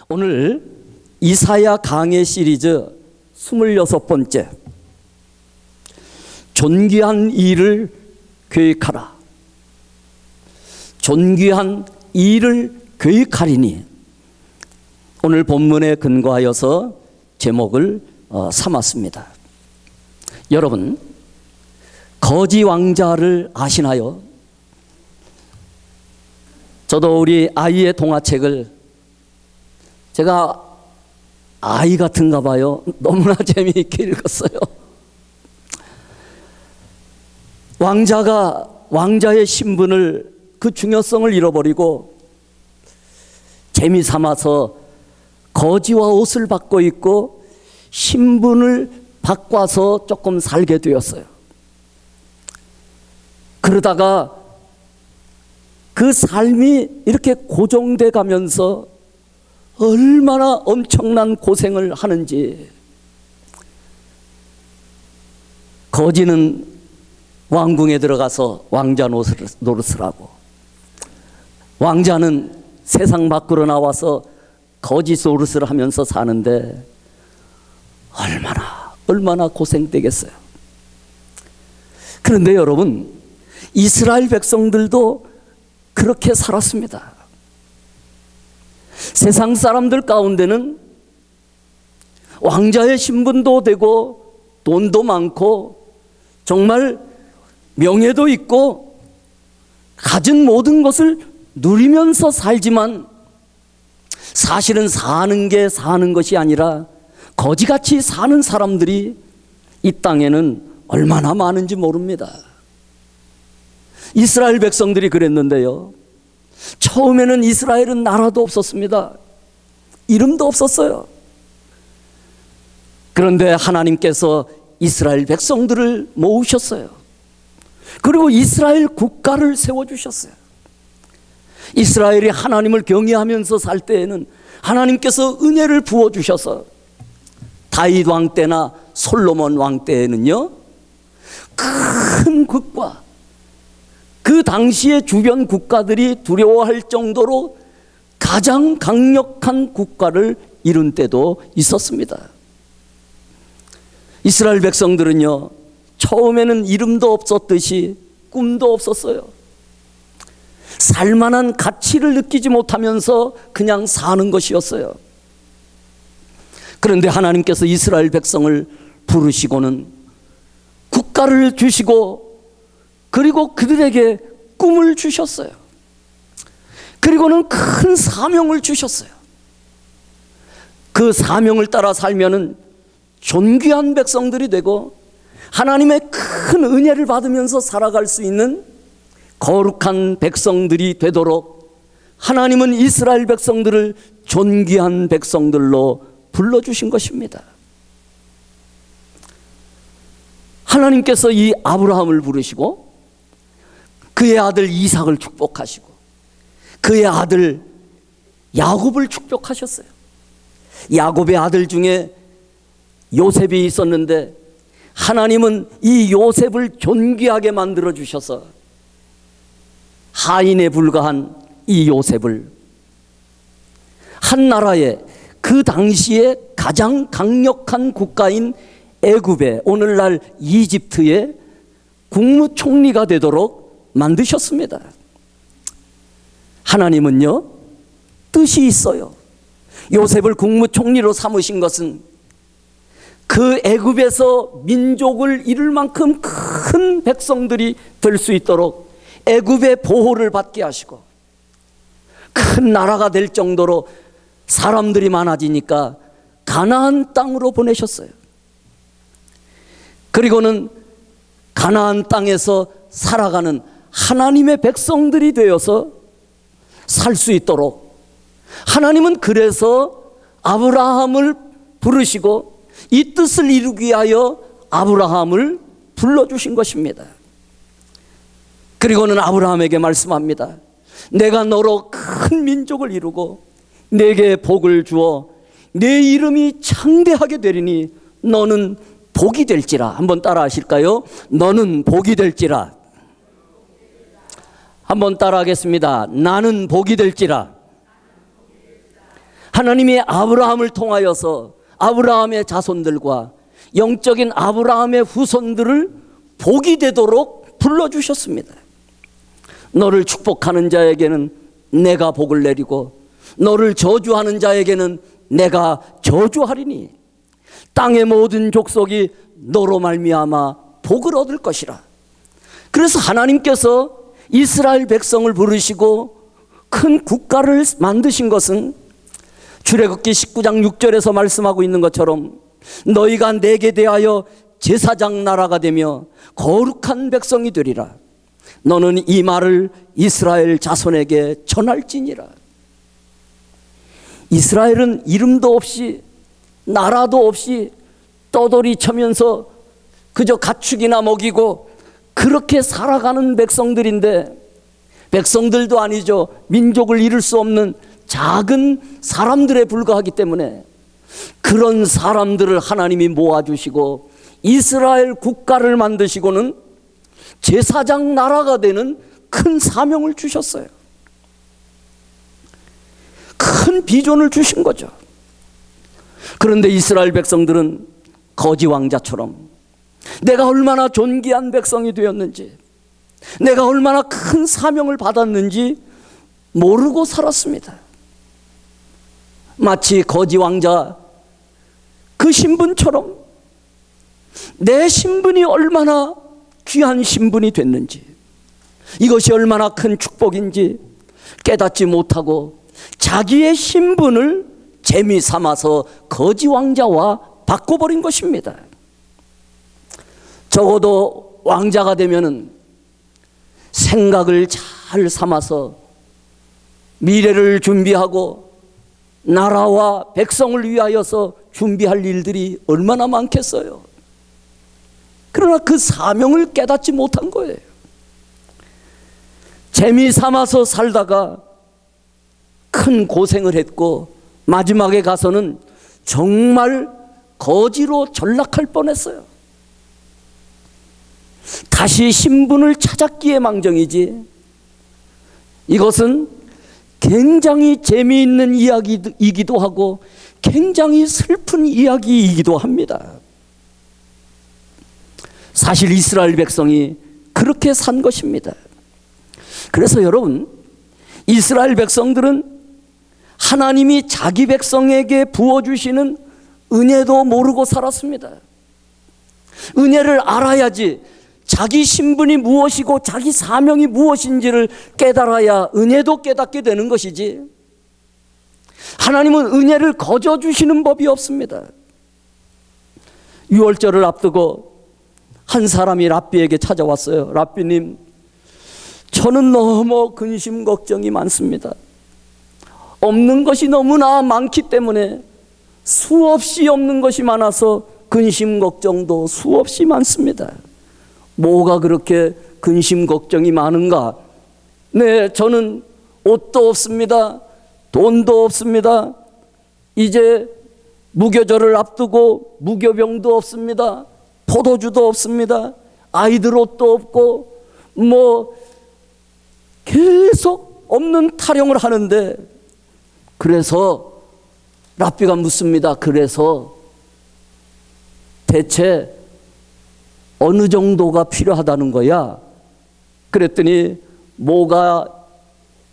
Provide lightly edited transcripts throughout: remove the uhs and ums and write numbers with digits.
오늘 이사야 강해 시리즈 26번째 존귀한 일을 계획하라. 존귀한 일을 계획하리니, 오늘 본문에 근거하여서 제목을 삼았습니다. 여러분, 거지 왕자를 아시나요? 저도 우리 아이의 동화책을, 제가 아이 같은가 봐요. 너무나 재미있게 읽었어요. 왕자가 왕자의 신분을, 그 중요성을 잃어버리고 재미 삼아서 거지와 옷을 바꿔 입고 신분을 바꿔서 조금 살게 되었어요. 그러다가 그 삶이 이렇게 고정돼 가면서 얼마나 엄청난 고생을 하는지. 거지는 왕궁에 들어가서 왕자 노릇을 하고, 왕자는 세상 밖으로 나와서 거지 노릇을 하면서 사는데 얼마나 고생되겠어요. 그런데 여러분, 이스라엘 백성들도 그렇게 살았습니다. 세상 사람들 가운데는 왕자의 신분도 되고 돈도 많고 정말 명예도 있고 가진 모든 것을 누리면서 살지만, 사실은 사는 게 사는 것이 아니라 거지같이 사는 사람들이 이 땅에는 얼마나 많은지 모릅니다. 이스라엘 백성들이 그랬는데요, 처음에는 이스라엘은 나라도 없었습니다. 이름도 없었어요. 그런데 하나님께서 이스라엘 백성들을 모으셨어요. 그리고 이스라엘 국가를 세워주셨어요. 이스라엘이 하나님을 경외하면서 살 때에는 하나님께서 은혜를 부어주셔서 다윗 왕 때나 솔로몬 왕 때에는요, 큰 국가, 그 당시의 주변 국가들이 두려워할 정도로 가장 강력한 국가를 이룬 때도 있었습니다. 이스라엘 백성들은요, 처음에는 이름도 없었듯이 꿈도 없었어요. 살만한 가치를 느끼지 못하면서 그냥 사는 것이었어요. 그런데 하나님께서 이스라엘 백성을 부르시고는 국가를 주시고, 그리고 그들에게 꿈을 주셨어요. 그리고는 큰 사명을 주셨어요. 그 사명을 따라 살면은 존귀한 백성들이 되고 하나님의 큰 은혜를 받으면서 살아갈 수 있는 거룩한 백성들이 되도록 하나님은 이스라엘 백성들을 존귀한 백성들로 불러주신 것입니다. 하나님께서 이 아브라함을 부르시고 그의 아들 이삭을 축복하시고 그의 아들 야곱을 축복하셨어요. 야곱의 아들 중에 요셉이 있었는데 하나님은 이 요셉을 존귀하게 만들어 주셔서 하인에 불과한 이 요셉을 한 나라의, 그 당시에 가장 강력한 국가인 애굽의, 오늘날 이집트의 국무총리가 되도록 만드셨습니다. 하나님은요, 뜻이 있어요. 요셉을 국무총리로 삼으신 것은 그 애굽에서 민족을 이룰 만큼 큰 백성들이 될 수 있도록 애굽의 보호를 받게 하시고, 큰 나라가 될 정도로 사람들이 많아지니까 가나안 땅으로 보내셨어요. 그리고는 가나안 땅에서 살아가는 하나님의 백성들이 되어서 살 수 있도록 하나님은 그래서 아브라함을 부르시고 이 뜻을 이루기 위하여 아브라함을 불러주신 것입니다. 그리고는 아브라함에게 말씀합니다. 내가 너로 큰 민족을 이루고 내게 복을 주어 내 이름이 창대하게 되리니 너는 복이 될지라. 한번 따라 하실까요? 너는 복이 될지라. 한번 따라 하겠습니다. 나는 복이 될지라. 하나님이 아브라함을 통하여서 아브라함의 자손들과 영적인 아브라함의 후손들을 복이 되도록 불러주셨습니다. 너를 축복하는 자에게는 내가 복을 내리고 너를 저주하는 자에게는 내가 저주하리니 땅의 모든 족속이 너로 말미암아 복을 얻을 것이라. 그래서 하나님께서 이스라엘 백성을 부르시고 큰 국가를 만드신 것은 출애굽기 19장 6절에서 말씀하고 있는 것처럼 너희가 내게 대하여 제사장 나라가 되며 거룩한 백성이 되리라. 너는 이 말을 이스라엘 자손에게 전할지니라. 이스라엘은 이름도 없이 나라도 없이 떠돌이 쳐면서 그저 가축이나 먹이고 그렇게 살아가는 백성들인데, 백성들도 아니죠. 민족을 이룰 수 없는 작은 사람들에 불과하기 때문에 그런 사람들을 하나님이 모아주시고 이스라엘 국가를 만드시고는 제사장 나라가 되는 큰 사명을 주셨어요. 큰 비전을 주신 거죠. 그런데 이스라엘 백성들은 거지 왕자처럼 내가 얼마나 존귀한 백성이 되었는지, 내가 얼마나 큰 사명을 받았는지 모르고 살았습니다. 마치 거지 왕자 그 신분처럼 내 신분이 얼마나 귀한 신분이 됐는지, 이것이 얼마나 큰 축복인지 깨닫지 못하고 자기의 신분을 재미 삼아서 거지 왕자와 바꿔버린 것입니다. 적어도 왕자가 되면은 생각을 잘 삼아서 미래를 준비하고 나라와 백성을 위하여서 준비할 일들이 얼마나 많겠어요. 그러나 그 사명을 깨닫지 못한 거예요. 재미 삼아서 살다가 큰 고생을 했고 마지막에 가서는 정말 거지로 전락할 뻔했어요. 다시 신분을 찾았기에 망정이지, 이것은 굉장히 재미있는 이야기이기도 하고 굉장히 슬픈 이야기이기도 합니다. 사실 이스라엘 백성이 그렇게 산 것입니다. 그래서 여러분, 이스라엘 백성들은 하나님이 자기 백성에게 부어주시는 은혜도 모르고 살았습니다. 은혜를 알아야지, 자기 신분이 무엇이고 자기 사명이 무엇인지를 깨달아야 은혜도 깨닫게 되는 것이지, 하나님은 은혜를 거저 주시는 법이 없습니다. 유월절을 앞두고 한 사람이 랍비에게 찾아왔어요. 랍비님, 저는 너무 근심 걱정이 많습니다. 없는 것이 너무나 많기 때문에 수없이 없는 것이 많아서 근심 걱정도 수없이 많습니다. 뭐가 그렇게 근심 걱정이 많은가? 네, 저는 옷도 없습니다. 돈도 없습니다. 이제 무교절을 앞두고 무교병도 없습니다. 포도주도 없습니다. 아이들 옷도 없고 계속 없는 타령을 하는데, 그래서 랍비가 묻습니다. 그래서 대체 어느 정도가 필요하다는 거야? 그랬더니 뭐가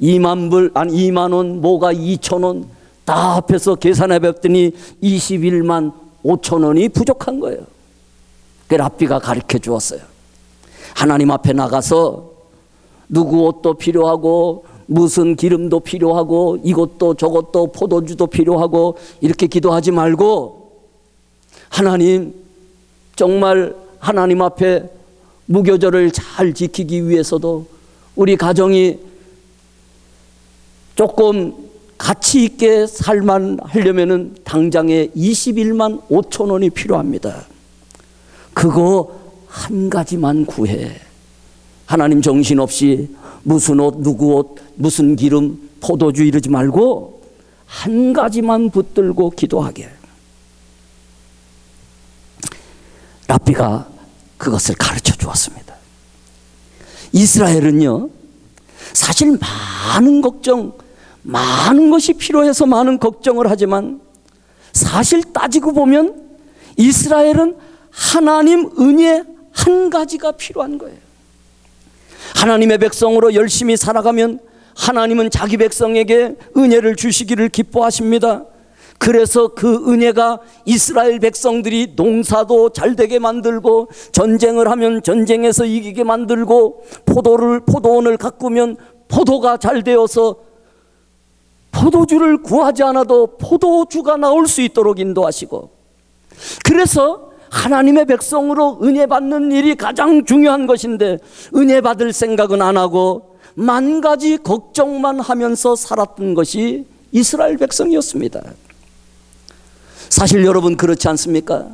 2만 원, 뭐가 2천 원 다 합해서 계산해 봤더니 21만 5천 원이 부족한 거예요. 그 랍비가 가르쳐 주었어요. 하나님 앞에 나가서 누구 옷도 필요하고 무슨 기름도 필요하고 이것도 저것도 포도주도 필요하고 이렇게 기도하지 말고, 하나님, 정말 하나님 앞에 무교절을 잘 지키기 위해서도 우리 가정이 조금 가치 있게 살만 하려면은 당장에 21만 5천 원이 필요합니다. 그거 한 가지만 구해. 하나님 정신없이 무슨 옷, 누구 옷, 무슨 기름, 포도주 이러지 말고 한 가지만 붙들고 기도하게. 랍비가 그것을 가르쳐 주었습니다. 이스라엘은요, 사실 많은 걱정, 많은 것이 필요해서 많은 걱정을 하지만 사실 따지고 보면 이스라엘은 하나님 은혜 한 가지가 필요한 거예요. 하나님의 백성으로 열심히 살아가면 하나님은 자기 백성에게 은혜를 주시기를 기뻐하십니다. 그래서 그 은혜가 이스라엘 백성들이 농사도 잘 되게 만들고, 전쟁을 하면 전쟁에서 이기게 만들고, 포도원을 가꾸면 포도가 잘 되어서 포도주를 구하지 않아도 포도주가 나올 수 있도록 인도하시고, 그래서 하나님의 백성으로 은혜 받는 일이 가장 중요한 것인데 은혜 받을 생각은 안 하고 만 가지 걱정만 하면서 살았던 것이 이스라엘 백성이었습니다. 사실 여러분 그렇지 않습니까?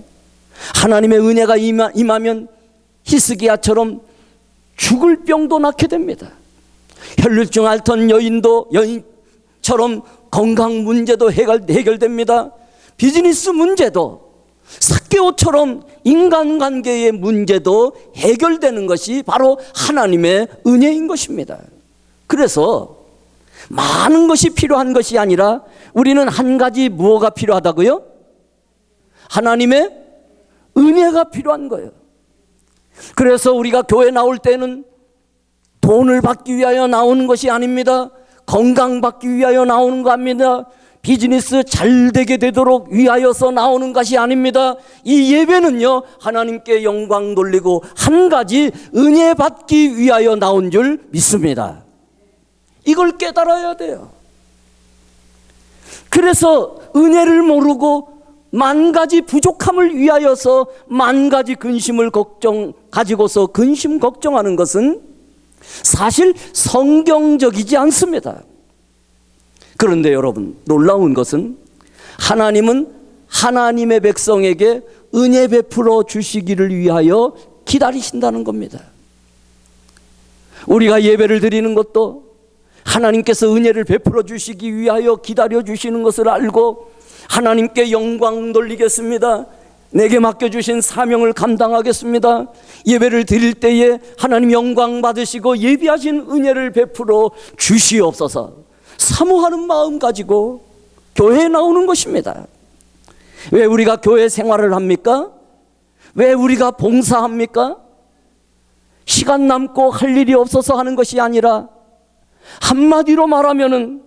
하나님의 은혜가 임하면 히스기야처럼 죽을 병도 낫게 됩니다. 혈류증 앓던 여인처럼 건강 문제도 해결됩니다. 비즈니스 문제도, 삭개오처럼 인간관계의 문제도 해결되는 것이 바로 하나님의 은혜인 것입니다. 그래서 많은 것이 필요한 것이 아니라 우리는 한 가지 무엇가 필요하다고요? 하나님의 은혜가 필요한 거예요. 그래서 우리가 교회 나올 때는 돈을 받기 위하여 나오는 것이 아닙니다. 건강 받기 위하여 나오는 거 아닙니다. 비즈니스 잘 되게 되도록 위하여서 나오는 것이 아닙니다. 이 예배는요, 하나님께 영광 돌리고 한 가지 은혜 받기 위하여 나온 줄 믿습니다. 이걸 깨달아야 돼요. 그래서 은혜를 모르고 만 가지 부족함을 위하여서 만 가지 근심을 가지고서 근심 걱정하는 것은 사실 성경적이지 않습니다. 그런데 여러분, 놀라운 것은 하나님은 하나님의 백성에게 은혜 베풀어 주시기를 위하여 기다리신다는 겁니다. 우리가 예배를 드리는 것도 하나님께서 은혜를 베풀어 주시기 위하여 기다려 주시는 것을 알고 하나님께 영광 돌리겠습니다. 내게 맡겨주신 사명을 감당하겠습니다. 예배를 드릴 때에 하나님 영광 받으시고 예비하신 은혜를 베풀어 주시옵소서 사모하는 마음 가지고 교회에 나오는 것입니다. 왜 우리가 교회 생활을 합니까? 왜 우리가 봉사합니까? 시간 남고 할 일이 없어서 하는 것이 아니라 한마디로 말하면은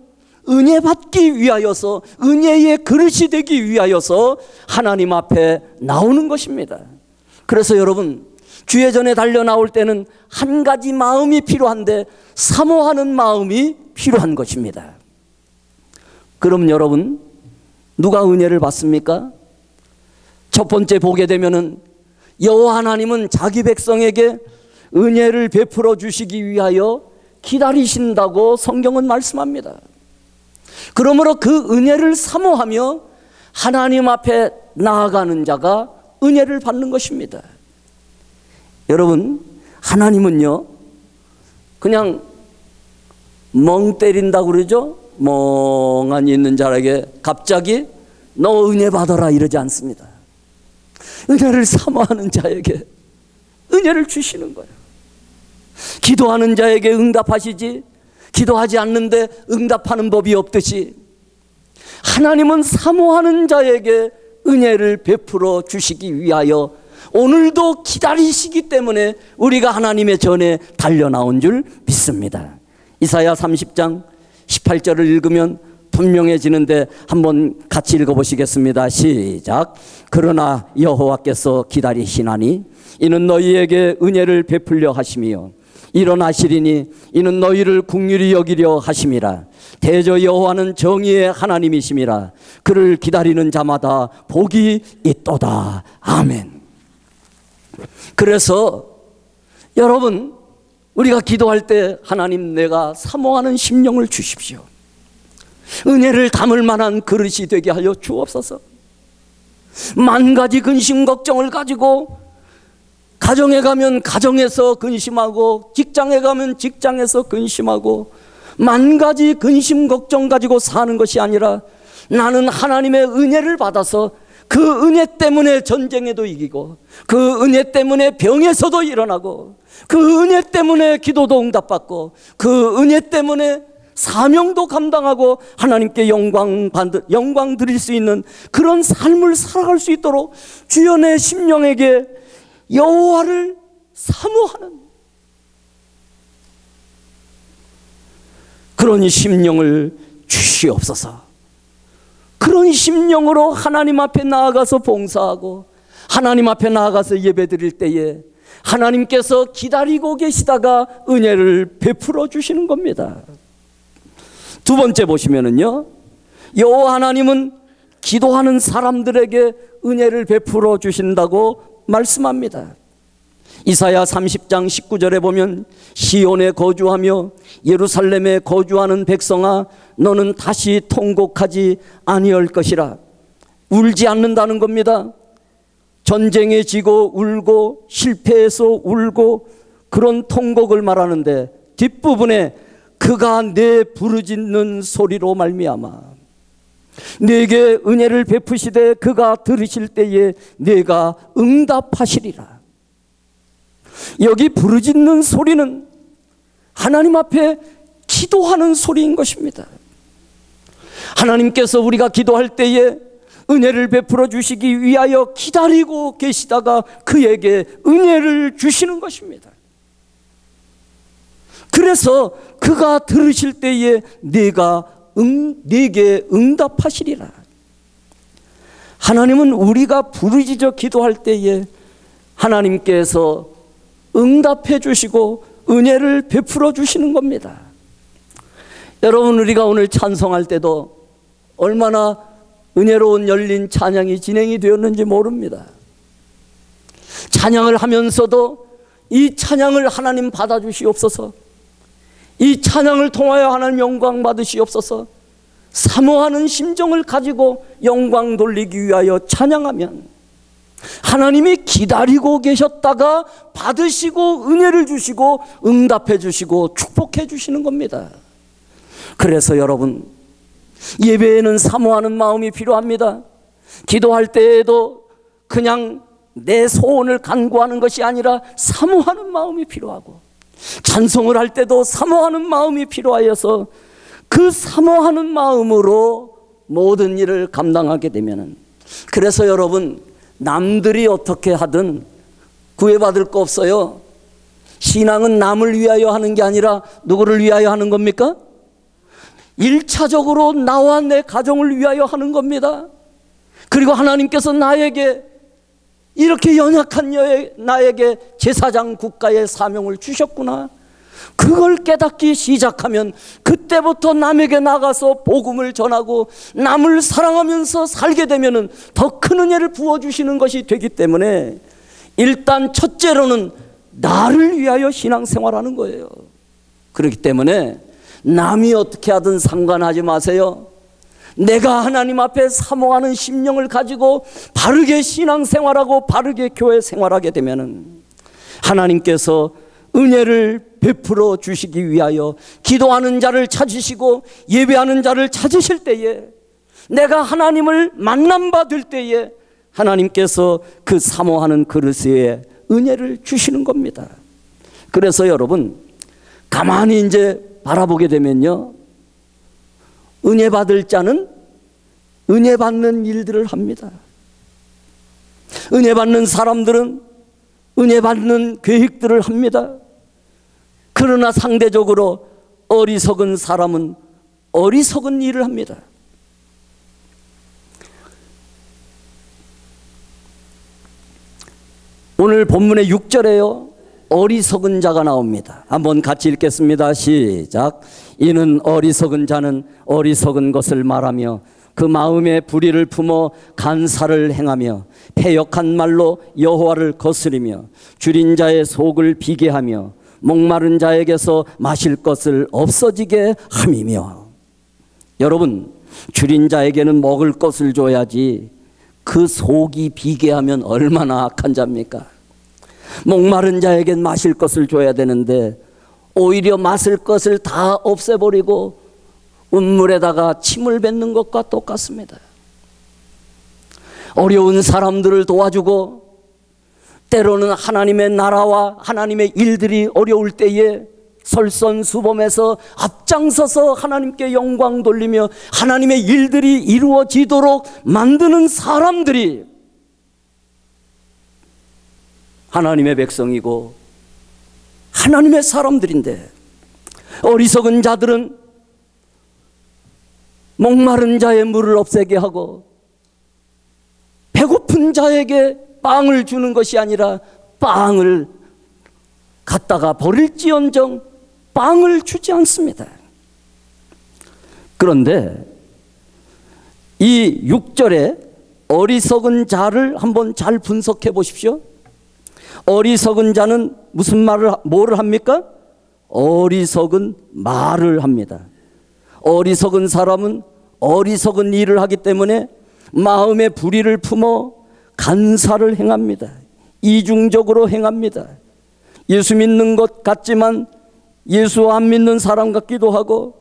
은혜 받기 위하여서, 은혜의 그릇이 되기 위하여서 하나님 앞에 나오는 것입니다. 그래서 여러분, 주의 전에 달려 나올 때는 한 가지 마음이 필요한데 사모하는 마음이 필요한 것입니다. 그럼 여러분, 누가 은혜를 받습니까? 첫 번째 보게 되면은 여호와 하나님은 자기 백성에게 은혜를 베풀어 주시기 위하여 기다리신다고 성경은 말씀합니다. 그러므로 그 은혜를 사모하며 하나님 앞에 나아가는 자가 은혜를 받는 것입니다. 여러분, 하나님은요, 그냥 멍 때린다고 그러죠? 멍하니 있는 자에게 갑자기 너 은혜 받아라 이러지 않습니다. 은혜를 사모하는 자에게 은혜를 주시는 거예요. 기도하는 자에게 응답하시지, 기도하지 않는데 응답하는 법이 없듯이 하나님은 사모하는 자에게 은혜를 베풀어 주시기 위하여 오늘도 기다리시기 때문에 우리가 하나님의 전에 달려나온 줄 믿습니다. 이사야 30장 18절을 읽으면 분명해지는데 한번 같이 읽어보시겠습니다. 시작. 그러나 여호와께서 기다리시나니 이는 너희에게 은혜를 베풀려 하심이요 일어나시리니 이는 너희를 긍휼히 여기려 하심이라. 대저 여호와는 정의의 하나님이심이라. 그를 기다리는 자마다 복이 있도다. 아멘. 그래서 여러분, 우리가 기도할 때 하나님, 내가 사모하는 심령을 주십시오. 은혜를 담을 만한 그릇이 되게 하여 주옵소서. 만 가지 근심 걱정을 가지고 가정에 가면 가정에서 근심하고, 직장에 가면 직장에서 근심하고, 만 가지 근심 걱정 가지고 사는 것이 아니라 나는 하나님의 은혜를 받아서 그 은혜 때문에 전쟁에도 이기고, 그 은혜 때문에 병에서도 일어나고, 그 은혜 때문에 기도도 응답받고, 그 은혜 때문에 사명도 감당하고 하나님께 영광 드릴 수 있는 그런 삶을 살아갈 수 있도록 주여 내 심령에게 여호와를 사모하는 그런 심령을 주시옵소서. 그런 심령으로 하나님 앞에 나아가서 봉사하고 하나님 앞에 나아가서 예배드릴 때에 하나님께서 기다리고 계시다가 은혜를 베풀어 주시는 겁니다. 두 번째 보시면은요, 여호와 하나님은 기도하는 사람들에게 은혜를 베풀어 주신다고 말씀합니다. 이사야 30장 19절에 보면 시온에 거주하며 예루살렘에 거주하는 백성아, 너는 다시 통곡하지 아니할 것이라. 울지 않는다는 겁니다. 전쟁에 지고 울고 실패해서 울고 그런 통곡을 말하는데 뒷부분에 그가 내 부르짖는 소리로 말미암아 내게 은혜를 베푸시되 그가 들으실 때에 내가 응답하시리라. 여기 부르짖는 소리는 하나님 앞에 기도하는 소리인 것입니다. 하나님께서 우리가 기도할 때에 은혜를 베풀어 주시기 위하여 기다리고 계시다가 그에게 은혜를 주시는 것입니다. 그래서 그가 들으실 때에 내게 응답하시리라. 하나님은 우리가 부르짖어 기도할 때에 하나님께서 응답해 주시고 은혜를 베풀어 주시는 겁니다. 여러분, 우리가 오늘 찬송할 때도 얼마나 은혜로운 열린 찬양이 진행이 되었는지 모릅니다. 찬양을 하면서도 이 찬양을 하나님 받아주시옵소서, 이 찬양을 통하여 하나님 영광 받으시옵소서, 사모하는 심정을 가지고 영광 돌리기 위하여 찬양하면 하나님이 기다리고 계셨다가 받으시고 은혜를 주시고 응답해 주시고 축복해 주시는 겁니다. 그래서 여러분, 예배에는 사모하는 마음이 필요합니다. 기도할 때에도 그냥 내 소원을 간구하는 것이 아니라 사모하는 마음이 필요하고, 찬송을 할 때도 사모하는 마음이 필요하여서 그 사모하는 마음으로 모든 일을 감당하게 되면은, 그래서 여러분, 남들이 어떻게 하든 구애받을 거 없어요. 신앙은 남을 위하여 하는 게 아니라 누구를 위하여 하는 겁니까? 1차적으로 나와 내 가정을 위하여 하는 겁니다. 그리고 하나님께서 나에게 이렇게 연약한 나에게 제사장 국가의 사명을 주셨구나, 그걸 깨닫기 시작하면 그때부터 남에게 나가서 복음을 전하고 남을 사랑하면서 살게 되면 더 큰 은혜를 부어주시는 것이 되기 때문에 일단 첫째로는 나를 위하여 신앙생활하는 거예요. 그렇기 때문에 남이 어떻게 하든 상관하지 마세요. 내가 하나님 앞에 사모하는 심령을 가지고 바르게 신앙생활하고 바르게 교회 생활하게 되면 하나님께서 은혜를 베풀어 주시기 위하여 기도하는 자를 찾으시고 예배하는 자를 찾으실 때에, 내가 하나님을 만남받을 때에 하나님께서 그 사모하는 그릇에 은혜를 주시는 겁니다. 그래서 여러분, 가만히 이제 바라보게 되면요, 은혜 받을 자는 은혜 받는 일들을 합니다. 은혜 받는 사람들은 은혜 받는 계획들을 합니다. 그러나 상대적으로 어리석은 사람은 어리석은 일을 합니다. 오늘 본문의 6절에요, 어리석은 자가 나옵니다. 한번 같이 읽겠습니다. 시작. 이는 어리석은 자는 어리석은 것을 말하며 그 마음에 불의를 품어 간사를 행하며 패역한 말로 여호와를 거스리며 줄인 자의 속을 비게 하며 목마른 자에게서 마실 것을 없어지게 함이며. 여러분, 줄인 자에게는 먹을 것을 줘야지 그 속이 비게 하면 얼마나 악한 자입니까? 목마른 자에겐 마실 것을 줘야 되는데 오히려 마실 것을 다 없애버리고 운물에다가 침을 뱉는 것과 똑같습니다. 어려운 사람들을 도와주고 때로는 하나님의 나라와 하나님의 일들이 어려울 때에 솔선수범해서 앞장서서 하나님께 영광 돌리며 하나님의 일들이 이루어지도록 만드는 사람들이 하나님의 백성이고 하나님의 사람들인데, 어리석은 자들은 목마른 자의 물을 없애게 하고 배고픈 자에게 빵을 주는 것이 아니라 빵을 갖다가 버릴지언정 빵을 주지 않습니다. 그런데 이 6절에 어리석은 자를 한번 잘 분석해 보십시오. 어리석은 자는 무슨 뭐를 합니까? 어리석은 말을 합니다. 어리석은 사람은 어리석은 일을 하기 때문에 마음의 불의를 품어 간사를 행합니다. 이중적으로 행합니다. 예수 믿는 것 같지만 예수 안 믿는 사람 같기도 하고,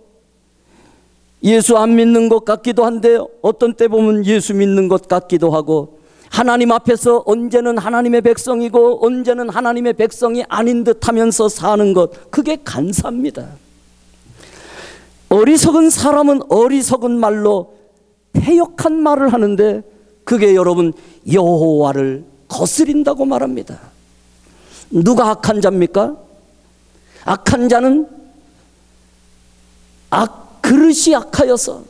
예수 안 믿는 것 같기도 한데 어떤 때 보면 예수 믿는 것 같기도 하고, 하나님 앞에서 언제는 하나님의 백성이고 언제는 하나님의 백성이 아닌 듯 하면서 사는 것, 그게 간사입니다. 어리석은 사람은 어리석은 말로 패역한 말을 하는데 그게 여러분 여호와를 거스린다고 말합니다. 누가 악한 자입니까? 악한 자는 그릇이 악하여서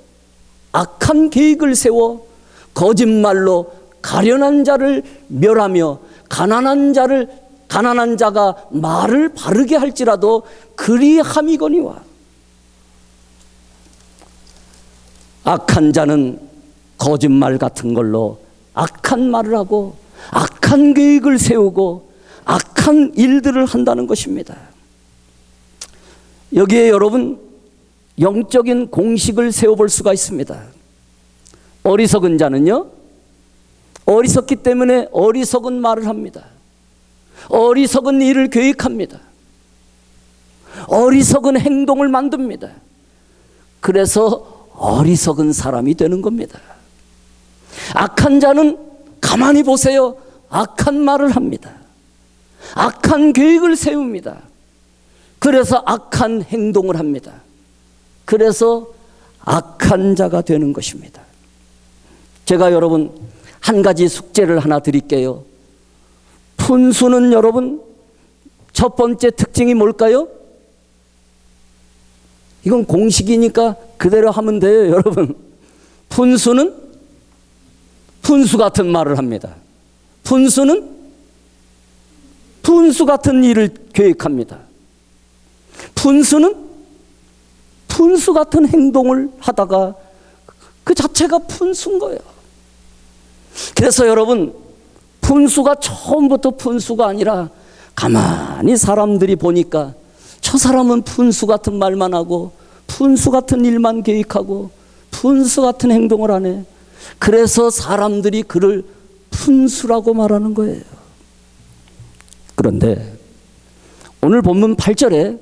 악한 계획을 세워 거짓말로 가련한 자를 멸하며 가난한 자가 말을 바르게 할지라도 그리함이거니와. 악한 자는 거짓말 같은 걸로 악한 말을 하고 악한 계획을 세우고 악한 일들을 한다는 것입니다. 여기에 여러분 영적인 공식을 세워볼 수가 있습니다. 어리석은 자는요, 어리석기 때문에 어리석은 말을 합니다. 어리석은 일을 계획합니다. 어리석은 행동을 만듭니다. 그래서 어리석은 사람이 되는 겁니다. 악한 자는 가만히 보세요. 악한 말을 합니다. 악한 계획을 세웁니다. 그래서 악한 행동을 합니다. 그래서 악한 자가 되는 것입니다. 제가 여러분 한 가지 숙제를 하나 드릴게요. 푼수는 여러분 첫 번째 특징이 뭘까요? 이건 공식이니까 그대로 하면 돼요. 여러분, 푼수는 푼수 같은 말을 합니다. 푼수는 푼수 같은 일을 계획합니다. 푼수는 푼수 같은 행동을 하다가 그 자체가 푼수인 거예요. 그래서 여러분, 푼수가 처음부터 푼수가 아니라 가만히 사람들이 보니까 저 사람은 푼수 같은 말만 하고 푼수 같은 일만 계획하고 푼수 같은 행동을 하네. 그래서 사람들이 그를 푼수라고 말하는 거예요. 그런데 오늘 본문 8절에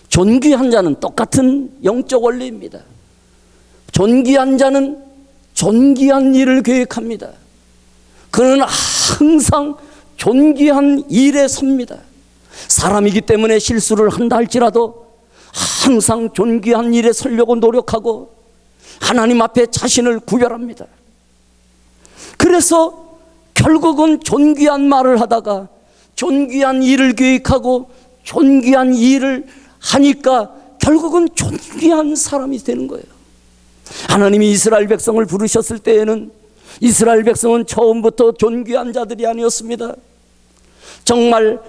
존귀한 자는 똑같은 영적 원리입니다. 존귀한 자는 존귀한 일을 계획합니다. 그는 항상 존귀한 일에 섭니다. 사람이기 때문에 실수를 한다 할지라도 항상 존귀한 일에 서려고 노력하고 하나님 앞에 자신을 구별합니다. 그래서 결국은 존귀한 말을 하다가 존귀한 일을 계획하고 존귀한 일을 하니까 결국은 존귀한 사람이 되는 거예요. 하나님이 이스라엘 백성을 부르셨을 때에는 이스라엘 백성은 처음부터 존귀한 자들이 아니었습니다. 정말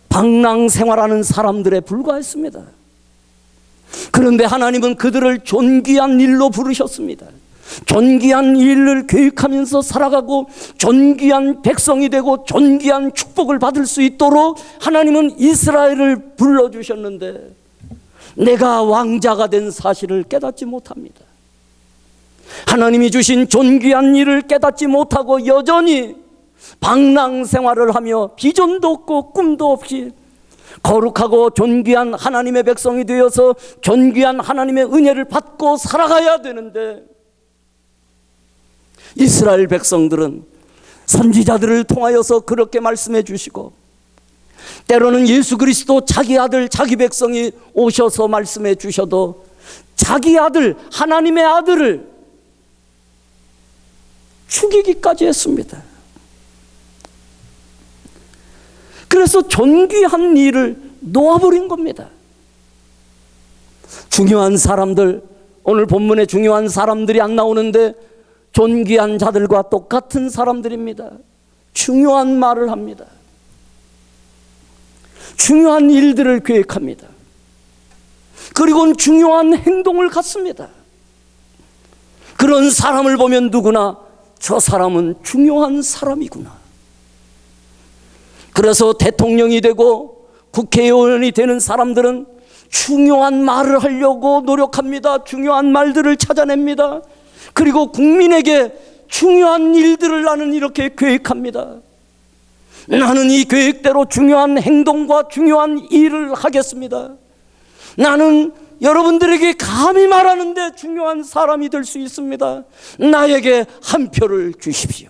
방랑생활하는 사람들에 불과했습니다. 그런데 하나님은 그들을 존귀한 일로 부르셨습니다. 존귀한 일을 계획하면서 살아가고 존귀한 백성이 되고 존귀한 축복을 받을 수 있도록 하나님은 이스라엘을 불러주셨는데 내가 왕자가 된 사실을 깨닫지 못합니다. 하나님이 주신 존귀한 일을 깨닫지 못하고 여전히 방랑생활을 하며 비전도 없고 꿈도 없이 거룩하고 존귀한 하나님의 백성이 되어서 존귀한 하나님의 은혜를 받고 살아가야 되는데, 이스라엘 백성들은 선지자들을 통하여서 그렇게 말씀해 주시고 때로는 예수 그리스도 자기 아들, 자기 백성이 오셔서 말씀해 주셔도 자기 아들, 하나님의 아들을 죽이기까지 했습니다. 그래서 존귀한 일을 놓아버린 겁니다. 중요한 사람들, 오늘 본문에 중요한 사람들이 안 나오는데 존귀한 자들과 똑같은 사람들입니다. 중요한 말을 합니다. 중요한 일들을 계획합니다. 그리고 중요한 행동을 갖습니다. 그런 사람을 보면 누구나 저 사람은 중요한 사람이구나. 그래서 대통령이 되고 국회의원이 되는 사람들은 중요한 말을 하려고 노력합니다. 중요한 말들을 찾아냅니다. 그리고 국민에게 중요한 일들을 나는 이렇게 계획합니다. 나는 이 계획대로 중요한 행동과 중요한 일을 하겠습니다. 나는 여러분들에게 감히 말하는데 중요한 사람이 될 수 있습니다. 나에게 한 표를 주십시오.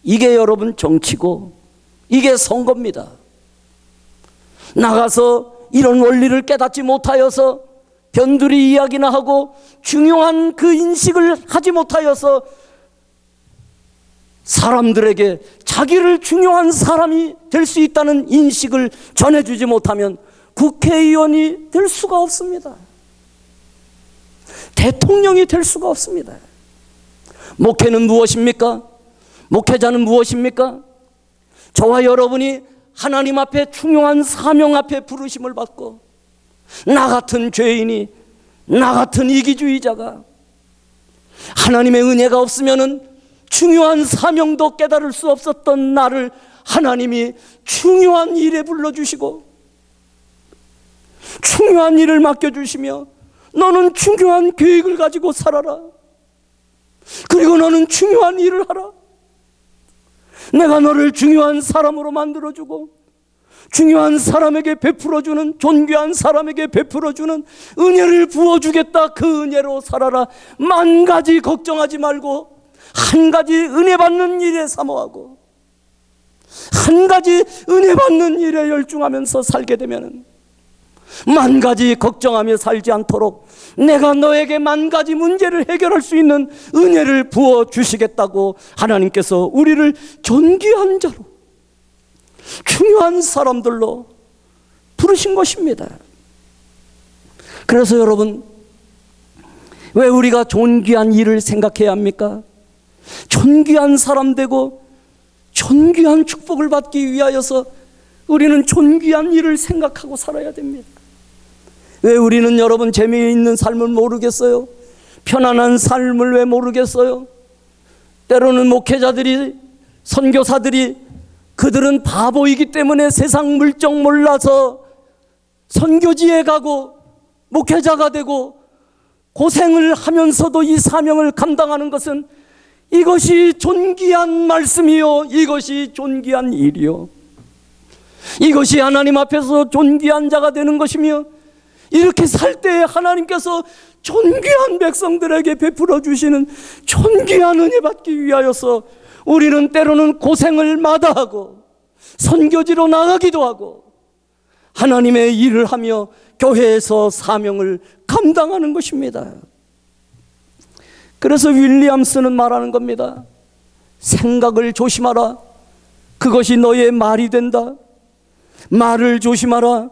이게 여러분 정치고 이게 선거입니다. 나가서 이런 원리를 깨닫지 못하여서 변두리 이야기나 하고 중요한 그 인식을 하지 못하여서 사람들에게 자기를 중요한 사람이 될 수 있다는 인식을 전해주지 못하면 국회의원이 될 수가 없습니다. 대통령이 될 수가 없습니다. 목회는 무엇입니까? 목회자는 무엇입니까? 저와 여러분이 하나님 앞에 중요한 사명 앞에 부르심을 받고 나 같은 죄인이, 나 같은 이기주의자가 하나님의 은혜가 없으면은 중요한 사명도 깨달을 수 없었던 나를 하나님이 중요한 일에 불러주시고 중요한 일을 맡겨주시며 너는 중요한 계획을 가지고 살아라. 그리고 너는 중요한 일을 하라. 내가 너를 중요한 사람으로 만들어주고 중요한 사람에게 베풀어주는, 존귀한 사람에게 베풀어주는 은혜를 부어주겠다. 그 은혜로 살아라. 만 가지 걱정하지 말고 한 가지 은혜 받는 일에 사모하고 한 가지 은혜 받는 일에 열중하면서 살게 되면 만 가지 걱정하며 살지 않도록 내가 너에게 만 가지 문제를 해결할 수 있는 은혜를 부어주시겠다고 하나님께서 우리를 존귀한 자로, 중요한 사람들로 부르신 것입니다. 그래서 여러분, 왜 우리가 존귀한 일을 생각해야 합니까? 존귀한 사람 되고 존귀한 축복을 받기 위하여서 우리는 존귀한 일을 생각하고 살아야 됩니다. 왜 우리는 여러분 재미있는 삶을 모르겠어요? 편안한 삶을 왜 모르겠어요? 때로는 목회자들이, 선교사들이 그들은 바보이기 때문에 세상 물정 몰라서 선교지에 가고 목회자가 되고 고생을 하면서도 이 사명을 감당하는 것은 이것이 존귀한 말씀이요, 이것이 존귀한 일이요, 이것이 하나님 앞에서 존귀한 자가 되는 것이며, 이렇게 살 때에 하나님께서 존귀한 백성들에게 베풀어 주시는 존귀한 은혜 받기 위하여서 우리는 때로는 고생을 마다하고 선교지로 나가기도 하고 하나님의 일을 하며 교회에서 사명을 감당하는 것입니다. 그래서 윌리엄스는 말하는 겁니다. 생각을 조심하라. 그것이 너의 말이 된다. 말을 조심하라.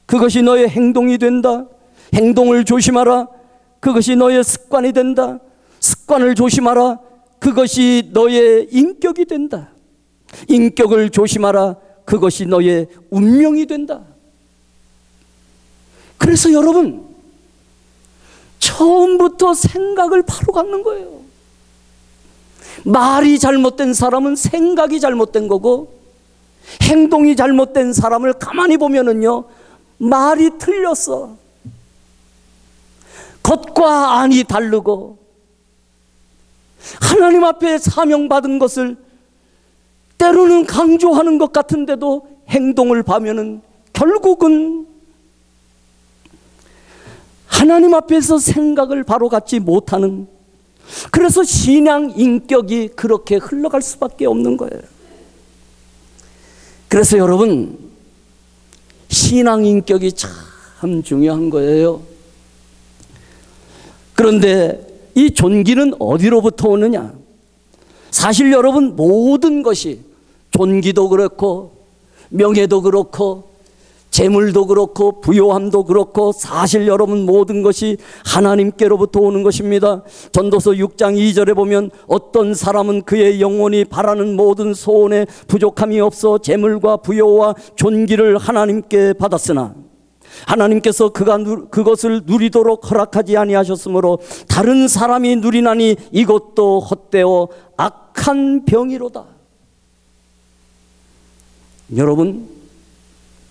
그것이 너의 행동이 된다. 행동을 조심하라. 그것이 너의 습관이 된다. 습관을 조심하라. 그것이 너의 인격이 된다. 인격을 조심하라. 그것이 너의 운명이 된다. 그래서 여러분, 처음부터 생각을 바로 갖는 거예요. 말이 잘못된 사람은 생각이 잘못된 거고, 행동이 잘못된 사람을 가만히 보면은요, 말이 틀렸어. 겉과 안이 다르고 하나님 앞에 사명받은 것을 때로는 강조하는 것 같은데도 행동을 보면은 결국은 하나님 앞에서 생각을 바로 갖지 못하는, 그래서 신앙 인격이 그렇게 흘러갈 수밖에 없는 거예요. 그래서 여러분, 신앙 인격이 참 중요한 거예요. 그런데 이 존귀는 어디로부터 오느냐? 사실 여러분, 모든 것이, 존귀도 그렇고 명예도 그렇고 재물도 그렇고 부요함도 그렇고, 사실 여러분 모든 것이 하나님께로부터 오는 것입니다. 전도서 6장 2절에 보면 어떤 사람은 그의 영혼이 바라는 모든 소원에 부족함이 없어 재물과 부요와 존귀를 하나님께 받았으나 하나님께서 그것을 누리도록 허락하지 아니하셨으므로 다른 사람이 누리나니 이것도 헛되어 악한 병이로다. 여러분,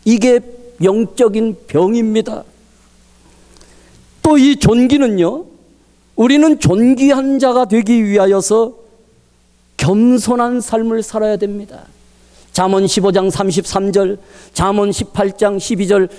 이게 영적인 병입니다. 또 이 존귀는요, 우리는 존귀한 자가 되기 위하여서 겸손한 삶을 살아야 됩니다. 잠언 15장 33절, 잠언 18장 12절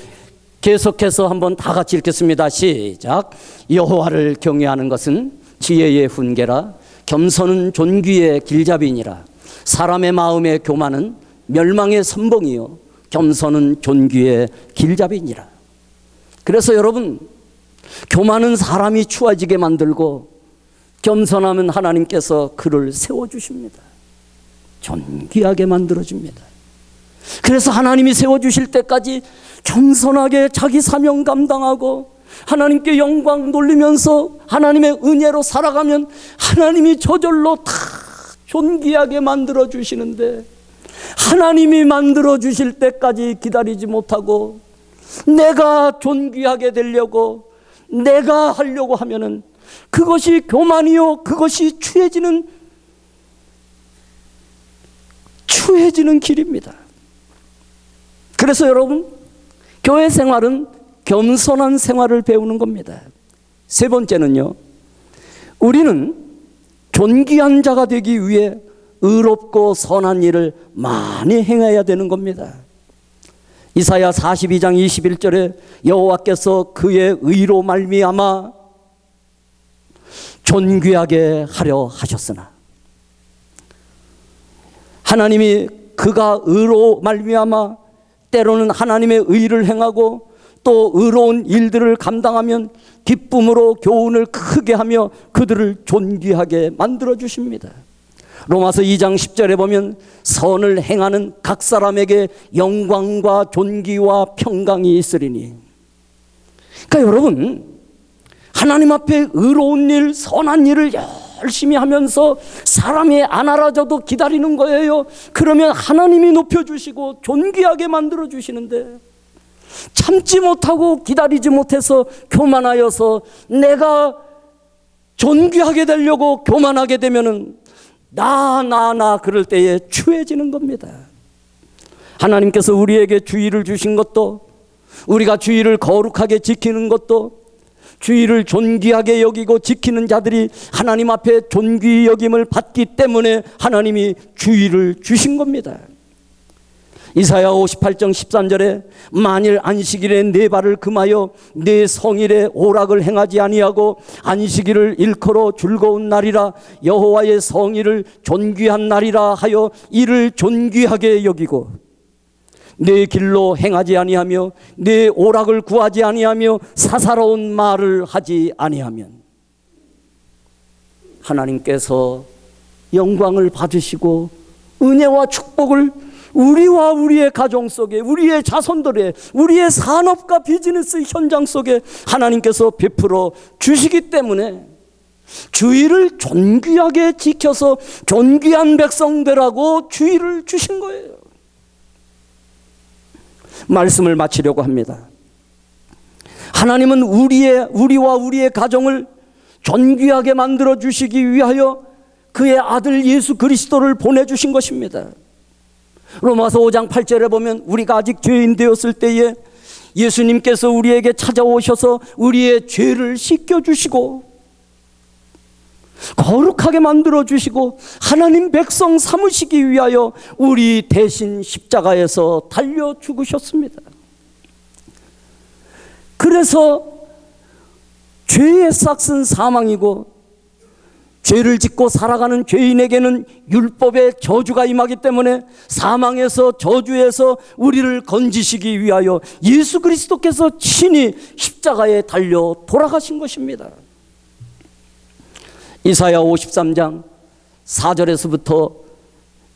계속해서 한번 다 같이 읽겠습니다. 시작. 여호와를 경외하는 것은 지혜의 훈계라. 겸손은 존귀의 길잡이니라. 사람의 마음의 교만은 멸망의 선봉이요 겸손은 존귀의 길잡이니라. 그래서 여러분, 교만은 사람이 추워지게 만들고 겸손하면 하나님께서 그를 세워주십니다. 존귀하게 만들어줍니다. 그래서 하나님이 세워주실 때까지 겸손하게 자기 사명 감당하고 하나님께 영광 돌리면서 하나님의 은혜로 살아가면 하나님이 저절로 다 존귀하게 만들어주시는데, 하나님이 만들어주실 때까지 기다리지 못하고 내가 존귀하게 되려고 내가 하려고 하면은 그것이 교만이요, 그것이 추해지는 길입니다. 그래서 여러분, 교회 생활은 겸손한 생활을 배우는 겁니다. 세 번째는요, 우리는 존귀한 자가 되기 위해 의롭고 선한 일을 많이 행해야 되는 겁니다. 이사야 42장 21절에 여호와께서 그의 의로 말미암아 존귀하게 하려 하셨으나, 하나님이 그가 의로 말미암아 때로는 하나님의 의를 행하고 또 의로운 일들을 감당하면 기쁨으로 교훈을 크게 하며 그들을 존귀하게 만들어 주십니다. 로마서 2장 10절에 보면 선을 행하는 각 사람에게 영광과 존귀와 평강이 있으리니. 그러니까 여러분, 하나님 앞에 의로운 일, 선한 일을 열심히 하면서 사람이 안 알아줘도 기다리는 거예요. 그러면 하나님이 높여주시고 존귀하게 만들어주시는데, 참지 못하고 기다리지 못해서 교만하여서 내가 존귀하게 되려고 교만하게 되면은 나 그럴 때에 추해지는 겁니다. 하나님께서 우리에게 주의를 주신 것도, 우리가 주의를 거룩하게 지키는 것도, 주의를 존귀하게 여기고 지키는 자들이 하나님 앞에 존귀 여김을 받기 때문에 하나님이 주의를 주신 겁니다. 이사야 58장 13절에 만일 안식일에 네 발을 금하여 네 성일에 오락을 행하지 아니하고 안식일을 일컬어 즐거운 날이라 여호와의 성일을 존귀한 날이라 하여 이를 존귀하게 여기고 내 길로 행하지 아니하며 내 오락을 구하지 아니하며 사사로운 말을 하지 아니하면 하나님께서 영광을 받으시고 은혜와 축복을 우리와 우리의 가정 속에, 우리의 자손들의, 우리의 산업과 비즈니스 현장 속에 하나님께서 베풀어 주시기 때문에 주의를 존귀하게 지켜서 존귀한 백성 되라고 주의를 주신 거예요. 말씀을 마치려고 합니다. 하나님은 우리와 우리의 가정을 존귀하게 만들어 주시기 위하여 그의 아들 예수 그리스도를 보내주신 것입니다. 로마서 5장 8절에 보면 우리가 아직 죄인 되었을 때에 예수님께서 우리에게 찾아오셔서 우리의 죄를 씻겨주시고 거룩하게 만들어주시고 하나님 백성 삼으시기 위하여 우리 대신 십자가에서 달려 죽으셨습니다. 그래서 죄의 삭은 사망이고 죄를 짓고 살아가는 죄인에게는 율법의 저주가 임하기 때문에 사망에서 저주에서 우리를 건지시기 위하여 예수 그리스도께서 친히 십자가에 달려 돌아가신 것입니다. 이사야 53장 4절에서부터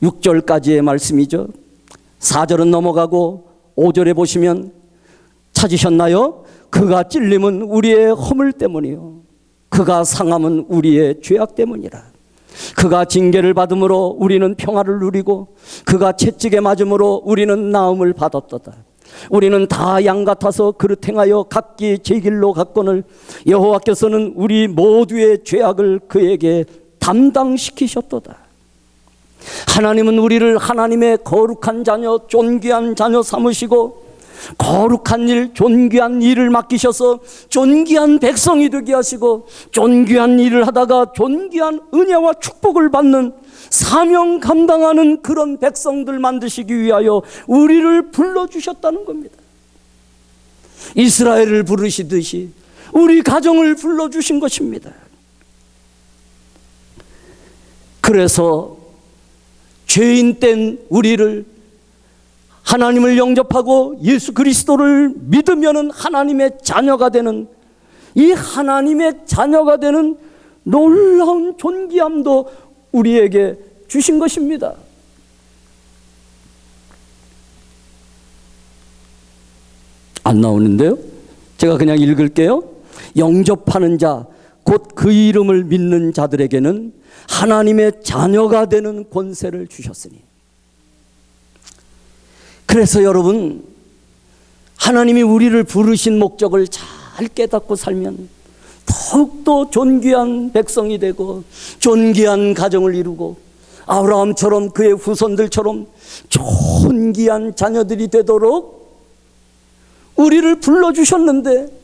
6절까지의 말씀이죠. 4절은 넘어가고 5절에 보시면 찾으셨나요? 그가 찔림은 우리의 허물 때문이요 그가 상함은 우리의 죄악 때문이라. 그가 징계를 받음으로 우리는 평화를 누리고 그가 채찍에 맞음으로 우리는 나음을 받았도다. 우리는 다 양 같아서 그릇 행하여 각기 제 길로 갔거늘 여호와께서는 우리 모두의 죄악을 그에게 담당시키셨도다. 하나님은 우리를 하나님의 거룩한 자녀, 존귀한 자녀 삼으시고 거룩한 일, 존귀한 일을 맡기셔서 존귀한 백성이 되게 하시고 존귀한 일을 하다가 존귀한 은혜와 축복을 받는 사명 감당하는 그런 백성들 만드시기 위하여 우리를 불러주셨다는 겁니다. 이스라엘을 부르시듯이 우리 가정을 불러주신 것입니다. 그래서 죄인 된 우리를 하나님을 영접하고 예수 그리스도를 믿으면 하나님의 자녀가 되는, 이 하나님의 자녀가 되는 놀라운 존귀함도 우리에게 주신 것입니다. 안 나오는데요? 제가 그냥 읽을게요. 영접하는 자, 곧 그 이름을 믿는 자들에게는 하나님의 자녀가 되는 권세를 주셨으니. 그래서 여러분, 하나님이 우리를 부르신 목적을 잘 깨닫고 살면 더욱더 존귀한 백성이 되고 존귀한 가정을 이루고 아브라함처럼 그의 후손들처럼 존귀한 자녀들이 되도록 우리를 불러주셨는데,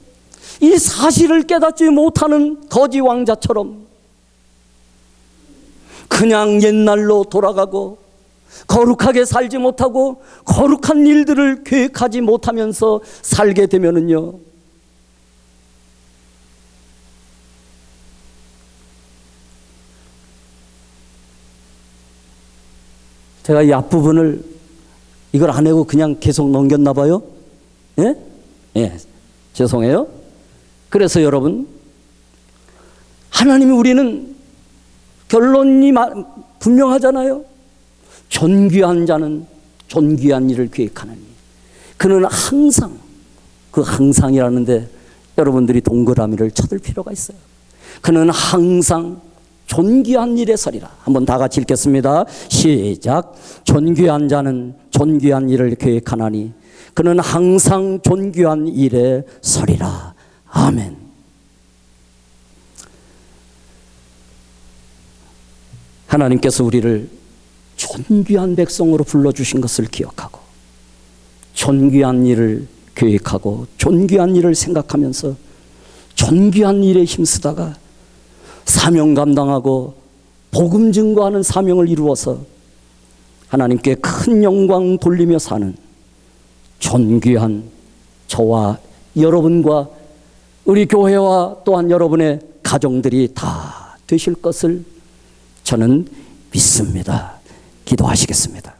이 사실을 깨닫지 못하는 거지 왕자처럼 그냥 옛날로 돌아가고 거룩하게 살지 못하고 거룩한 일들을 계획하지 못하면서 살게 되면은요, 제가 이 앞부분을 이걸 안 하고 그냥 계속 넘겼나 봐요. 예? 예, 죄송해요. 그래서 여러분, 하나님이 우리는 결론이 분명하잖아요. 존귀한 자는 존귀한 일을 계획하느니 그는 항상, 그 항상이라는데 여러분들이 동그라미를 쳐들 필요가 있어요. 그는 항상 존귀한 일에 서리라. 한번 다 같이 읽겠습니다. 시작. 존귀한 자는 존귀한 일을 계획하나니 그는 항상 존귀한 일에 서리라. 아멘. 하나님께서 우리를 존귀한 백성으로 불러주신 것을 기억하고 존귀한 일을 계획하고 존귀한 일을 생각하면서 존귀한 일에 힘쓰다가 사명 감당하고 복음 증거하는 사명을 이루어서 하나님께 큰 영광 돌리며 사는 존귀한 저와 여러분과 우리 교회와 또한 여러분의 가정들이 다 되실 것을 저는 믿습니다. 기도하시겠습니다.